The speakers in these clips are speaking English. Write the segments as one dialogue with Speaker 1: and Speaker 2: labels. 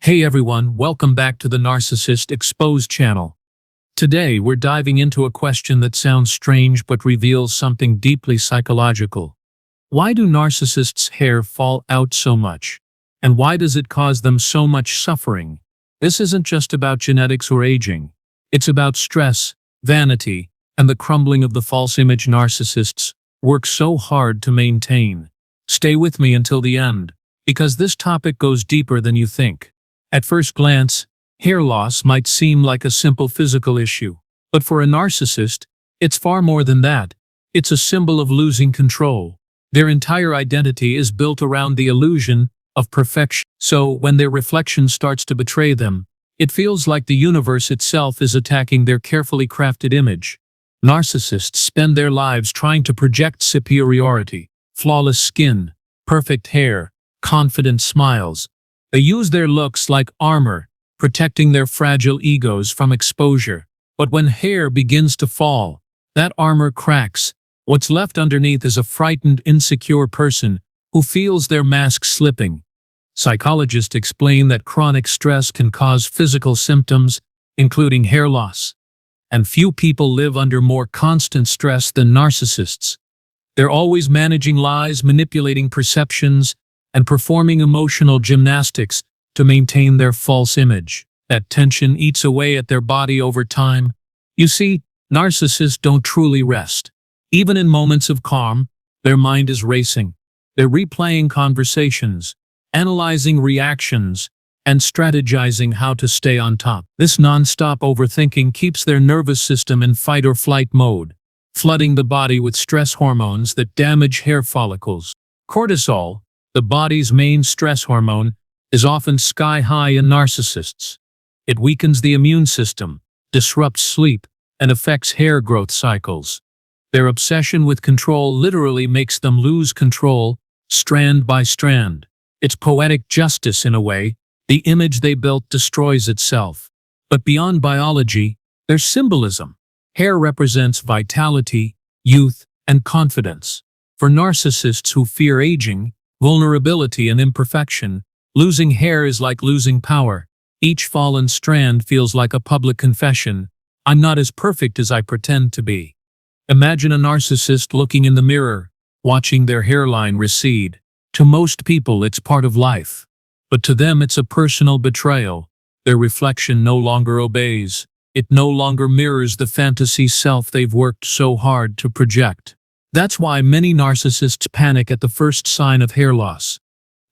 Speaker 1: Hey everyone, welcome back to the Narcissist Exposed channel. Today we're diving into a question that sounds strange but reveals something deeply psychological. Why do narcissists' hair fall out so much? And why does it cause them so much suffering? This isn't just about genetics or aging. It's about stress, vanity, and the crumbling of the false image narcissists work so hard to maintain. Stay with me until the end, because this topic goes deeper than you think. At first glance, hair loss might seem like a simple physical issue, but for a narcissist, it's far more than that. It's a symbol of losing control. Their entire identity is built around the illusion of perfection. So when their reflection starts to betray them, it feels like the universe itself is attacking their carefully crafted image. Narcissists spend their lives trying to project superiority, flawless skin, perfect hair, confident smiles. They use their looks like armor, protecting their fragile egos from exposure. But when hair begins to fall, that armor cracks. What's left underneath is a frightened, insecure person who feels their mask slipping. Psychologists explain that chronic stress can cause physical symptoms, including hair loss. And few people live under more constant stress than narcissists. They're always managing lies, manipulating perceptions, and performing emotional gymnastics to maintain their false image. That tension eats away at their body over time. You see, narcissists don't truly rest. Even in moments of calm, their mind is racing. They're replaying conversations, analyzing reactions, and strategizing how to stay on top. This non-stop overthinking keeps their nervous system in fight-or-flight mode, flooding the body with stress hormones that damage hair follicles. Cortisol, the body's main stress hormone, is often sky-high in narcissists. It weakens the immune system, disrupts sleep, and affects hair growth cycles. Their obsession with control literally makes them lose control, strand by strand. It's poetic justice in a way. The image they built destroys itself. But beyond biology, there's symbolism. Hair represents vitality, youth, and confidence. For narcissists who fear aging, vulnerability, and imperfection, losing hair is like losing power. Each fallen strand feels like a public confession. I'm not as perfect as I pretend to be. Imagine a narcissist looking in the mirror, watching their hairline recede. To most people, it's part of life. But to them, it's a personal betrayal. Their reflection no longer obeys. It no longer mirrors the fantasy self they've worked so hard to project. That's why many narcissists panic at the first sign of hair loss.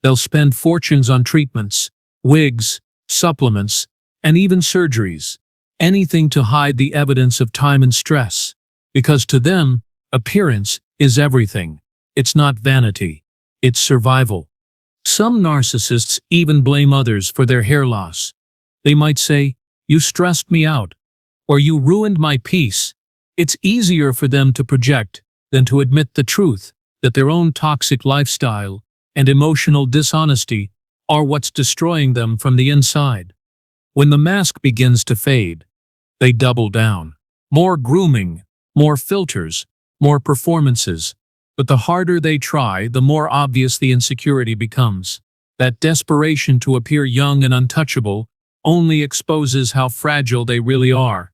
Speaker 1: They'll spend fortunes on treatments, wigs, supplements, and even surgeries. Anything to hide the evidence of time and stress. Because to them, appearance is everything. It's not vanity. It's survival. Some narcissists even blame others for their hair loss. They might say, "You stressed me out," or "You ruined my peace." It's easier for them to project than to admit the truth that their own toxic lifestyle and emotional dishonesty are what's destroying them from the inside. When the mask begins to fade, they double down. More grooming, more filters, more performances. But the harder they try, the more obvious the insecurity becomes. That desperation to appear young and untouchable only exposes how fragile they really are.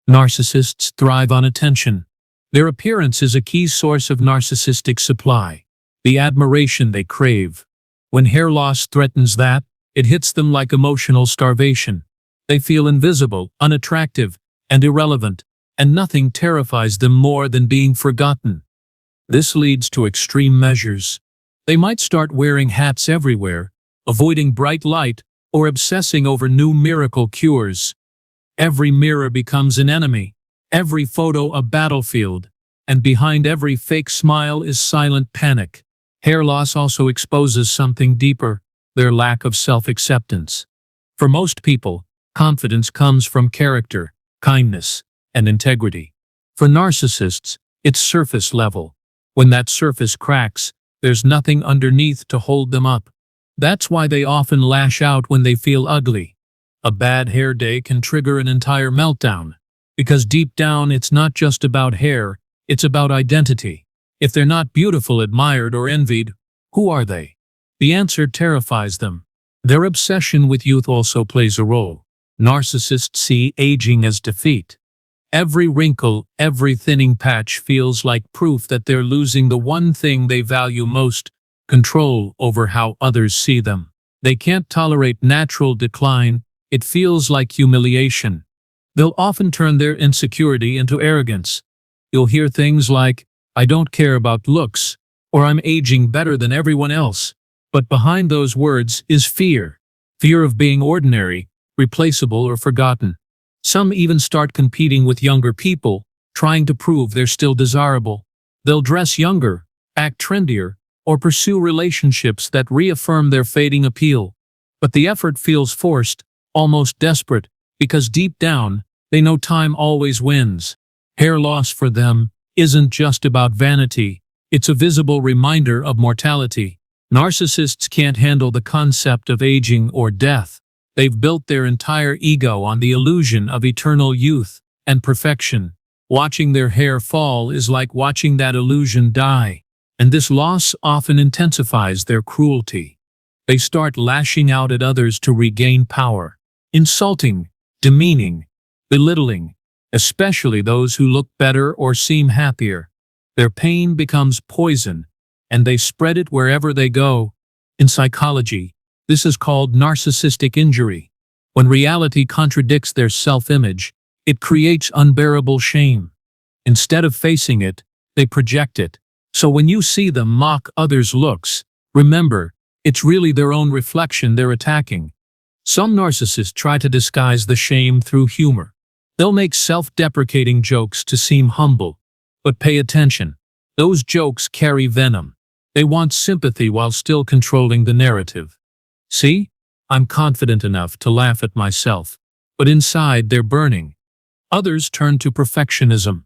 Speaker 1: Narcissists thrive on attention. Their appearance is a key source of narcissistic supply, the admiration they crave. When hair loss threatens that, it hits them like emotional starvation. They feel invisible, unattractive, and irrelevant, and nothing terrifies them more than being forgotten. This leads to extreme measures. They might start wearing hats everywhere, avoiding bright light, or obsessing over new miracle cures. Every mirror becomes an enemy, every photo a battlefield, and behind every fake smile is silent panic. Hair loss also exposes something deeper, their lack of self-acceptance. For most people, confidence comes from character, kindness, and integrity. For narcissists, it's surface level. When that surface cracks, there's nothing underneath to hold them up. That's why they often lash out when they feel ugly. A bad hair day can trigger an entire meltdown. Because deep down, it's not just about hair, it's about identity. If they're not beautiful, admired, or envied, who are they? The answer terrifies them. Their obsession with youth also plays a role. Narcissists see aging as defeat. Every wrinkle, every thinning patch feels like proof that they're losing the one thing they value most: control over how others see them. They can't tolerate natural decline. It feels like humiliation. They'll often turn their insecurity into arrogance. You'll hear things like, "I don't care about looks," or "I'm aging better than everyone else." But behind those words is fear. Fear of being ordinary, replaceable, or forgotten. Some even start competing with younger people, trying to prove they're still desirable. They'll dress younger, act trendier, or pursue relationships that reaffirm their fading appeal. But the effort feels forced, almost desperate, because deep down, they know time always wins. Hair loss for them isn't just about vanity, it's a visible reminder of mortality. Narcissists can't handle the concept of aging or death. They've built their entire ego on the illusion of eternal youth and perfection. Watching their hair fall is like watching that illusion die, and this loss often intensifies their cruelty. They start lashing out at others to regain power, insulting, demeaning, belittling, especially those who look better or seem happier. Their pain becomes poison, and they spread it wherever they go. In psychology, this is called narcissistic injury. When reality contradicts their self-image, it creates unbearable shame. Instead of facing it, they project it. So when you see them mock others' looks, remember, it's really their own reflection they're attacking. Some narcissists try to disguise the shame through humor. They'll make self-deprecating jokes to seem humble. But pay attention. Those jokes carry venom. They want sympathy while still controlling the narrative. "See? I'm confident enough to laugh at myself." But inside they're burning. Others turn to perfectionism.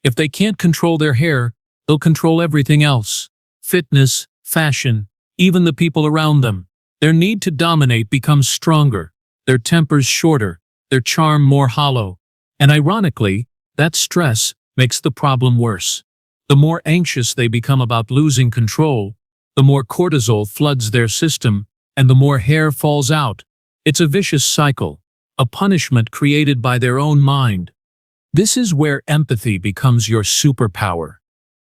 Speaker 1: If they can't control their hair, they'll control everything else. Fitness, fashion, even the people around them. Their need to dominate becomes stronger, their tempers shorter, their charm more hollow. And ironically, that stress makes the problem worse. The more anxious they become about losing control, the more cortisol floods their system, and the more hair falls out. It's a vicious cycle, a punishment created by their own mind. This is where empathy becomes your superpower.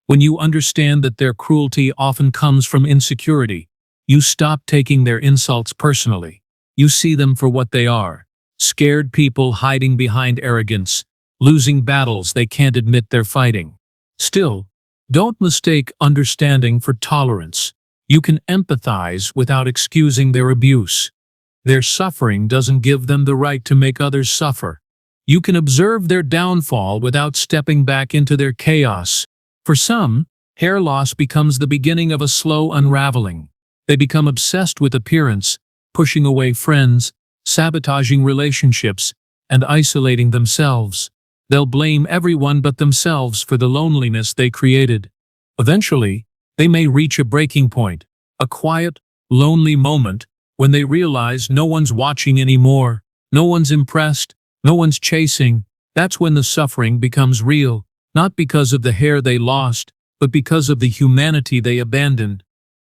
Speaker 1: When you understand that their cruelty often comes from insecurity, you stop taking their insults personally. You see them for what they are: scared people hiding behind arrogance, losing battles they can't admit they're fighting. Still, don't mistake understanding for tolerance. You can empathize without excusing their abuse. Their suffering doesn't give them the right to make others suffer. You can observe their downfall without stepping back into their chaos. For some, hair loss becomes the beginning of a slow unraveling. They become obsessed with appearance, pushing away friends, sabotaging relationships, and isolating themselves. They'll blame everyone but themselves for the loneliness they created. Eventually, they may reach a breaking point, a quiet, lonely moment when they realize no one's watching anymore, no one's impressed, no one's chasing. That's when the suffering becomes real, not because of the hair they lost, but because of the humanity they abandoned.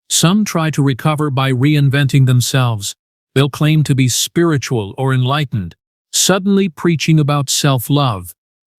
Speaker 1: Some try to recover by reinventing themselves. They'll claim to be spiritual or enlightened, suddenly preaching about self-love.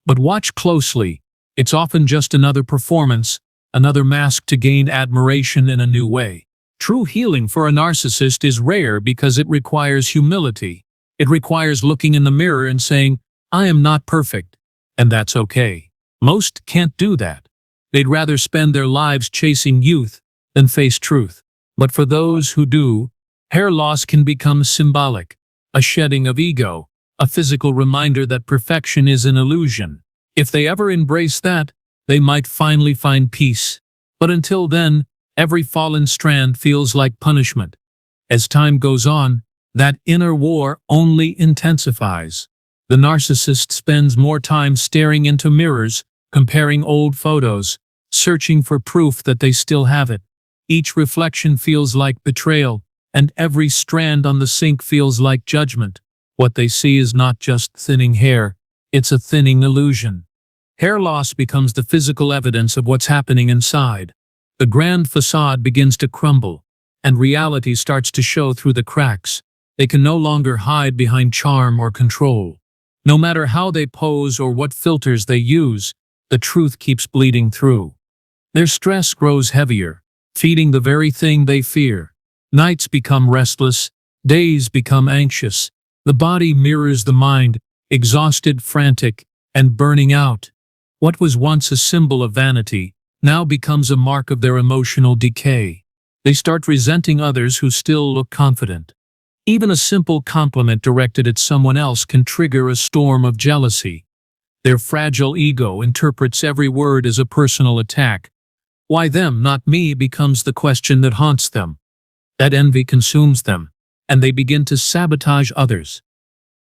Speaker 1: But watch closely. It's often just another performance, another mask to gain admiration in a new way. True healing for a narcissist is rare because it requires humility. It requires looking in the mirror and saying, "I am not perfect," and that's okay. Most can't do that. They'd rather spend their lives chasing youth than face truth. But for those who do, hair loss can become symbolic, a shedding of ego, a physical reminder that perfection is an illusion. If they ever embrace that, they might finally find peace. But until then, every fallen strand feels like punishment. As time goes on, that inner war only intensifies. The narcissist spends more time staring into mirrors, comparing old photos, searching for proof that they still have it. Each reflection feels like betrayal, and every strand on the sink feels like judgment. What they see is not just thinning hair, it's a thinning illusion. Hair loss becomes the physical evidence of what's happening inside. The grand facade begins to crumble, and reality starts to show through the cracks. They can no longer hide behind charm or control. No matter how they pose or what filters they use, the truth keeps bleeding through. Their stress grows heavier, feeding the very thing they fear. Nights become restless, days become anxious. The body mirrors the mind, exhausted, frantic, and burning out. What was once a symbol of vanity now becomes a mark of their emotional decay. They start resenting others who still look confident. Even a simple compliment directed at someone else can trigger a storm of jealousy. Their fragile ego interprets every word as a personal attack. Why them, not me, becomes the question that haunts them. That envy consumes them, and they begin to sabotage others.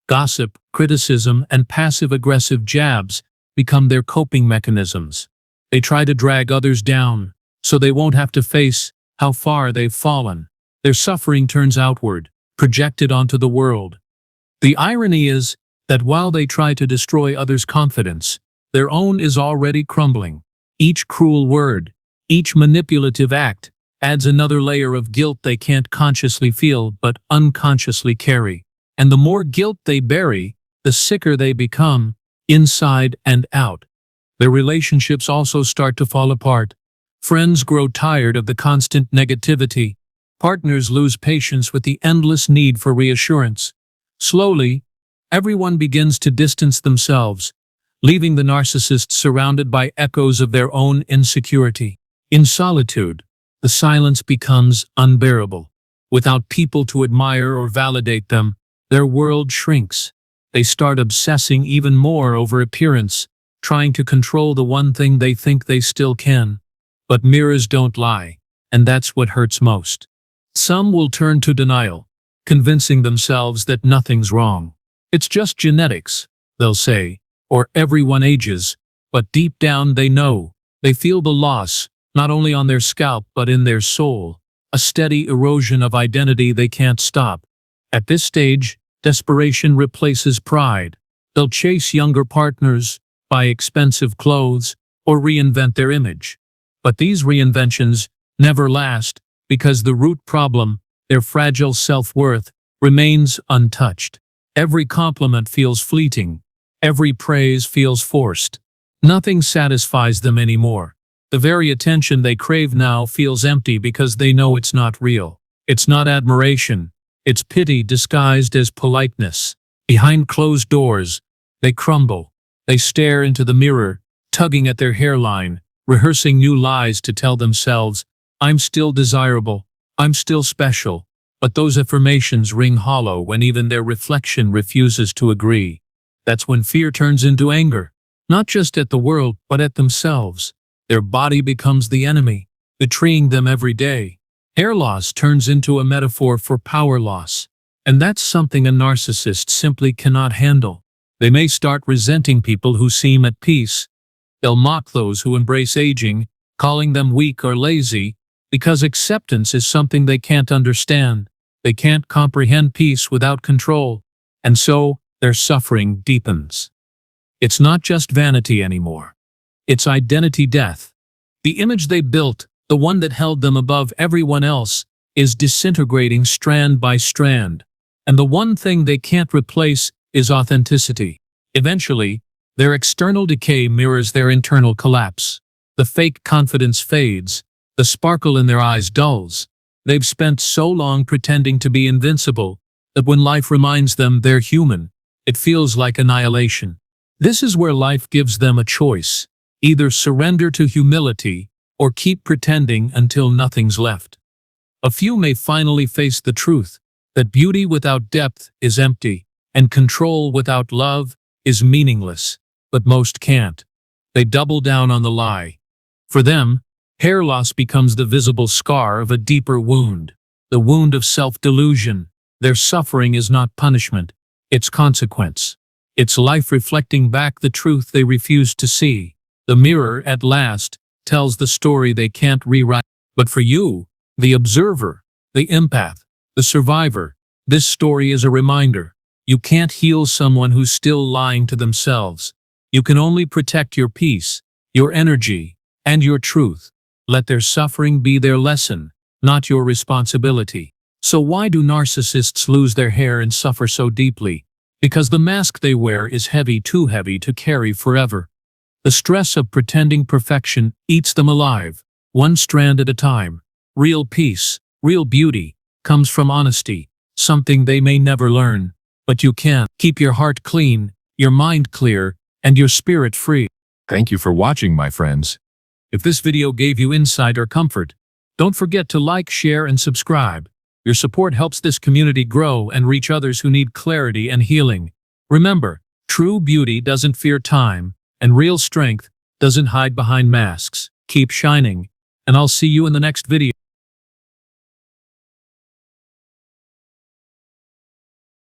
Speaker 1: Gossip, criticism, and passive-aggressive jabs become their coping mechanisms. They try to drag others down, so they won't have to face how far they've fallen. Their suffering turns outward, projected onto the world. The irony is that while they try to destroy others' confidence, their own is already crumbling. Each cruel word, each manipulative act, adds another layer of guilt they can't consciously feel but unconsciously carry. And the more guilt they bury, the sicker they become, inside and out. Their relationships also start to fall apart. Friends grow tired of the constant negativity. Partners lose patience with the endless need for reassurance. Slowly, everyone begins to distance themselves, leaving the narcissist surrounded by echoes of their own insecurity. In solitude, the silence becomes unbearable. Without people to admire or validate them, their world shrinks. They start obsessing even more over appearance, trying to control the one thing they think they still can. But mirrors don't lie, and that's what hurts most. Some will turn to denial, convincing themselves that nothing's wrong. It's just genetics, they'll say, or everyone ages, but deep down they know. They feel the loss, not only on their scalp but in their soul, a steady erosion of identity they can't stop. At this stage, desperation replaces pride. They'll chase younger partners, buy expensive clothes, or reinvent their image. But these reinventions never last because the root problem, their fragile self-worth, remains untouched. Every compliment feels fleeting. Every praise feels forced. Nothing satisfies them anymore. The very attention they crave now feels empty because they know it's not real. It's not admiration. It's pity disguised as politeness. Behind closed doors, they crumble. They stare into the mirror, tugging at their hairline, rehearsing new lies to tell themselves, "I'm still desirable, I'm still special." But those affirmations ring hollow when even their reflection refuses to agree. That's when fear turns into anger, not just at the world, but at themselves. Their body becomes the enemy, betraying them every day. Hair loss turns into a metaphor for power loss. And that's something a narcissist simply cannot handle. They may start resenting people who seem at peace. They'll mock those who embrace aging, calling them weak or lazy, because acceptance is something they can't understand. They can't comprehend peace without control, and so their suffering deepens. It's not just vanity anymore. It's identity death. The image they built, the one that held them above everyone else, is disintegrating strand by strand. And the one thing they can't replace is authenticity. Eventually, their external decay mirrors their internal collapse. The fake confidence fades. The sparkle in their eyes dulls. They've spent so long pretending to be invincible that when life reminds them they're human, it feels like annihilation. This is where life gives them a choice: either surrender to humility or keep pretending until nothing's left. A few may finally face the truth that beauty without depth is empty, and control without love is meaningless, but most can't. They double down on the lie. For them, hair loss becomes the visible scar of a deeper wound, the wound of self-delusion. Their suffering is not punishment, it's consequence. It's life reflecting back the truth they refuse to see. The mirror, at last, tells the story they can't rewrite. But for you, the observer, the empath, the survivor, this story is a reminder. You can't heal someone who's still lying to themselves. You can only protect your peace, your energy, and your truth. Let their suffering be their lesson, not your responsibility. So why do narcissists lose their hair and suffer so deeply? Because the mask they wear is heavy, too heavy to carry forever. The stress of pretending perfection eats them alive, one strand at a time. Real peace, real beauty, comes from honesty, something they may never learn. But you can keep your heart clean, your mind clear, and your spirit free.
Speaker 2: Thank you for watching, my friends.
Speaker 1: If this video gave you insight or comfort, don't forget to like, share, and subscribe. Your support helps this community grow and reach others who need clarity and healing. Remember, true beauty doesn't fear time, and real strength doesn't hide behind masks. Keep shining, and I'll see you in the next video.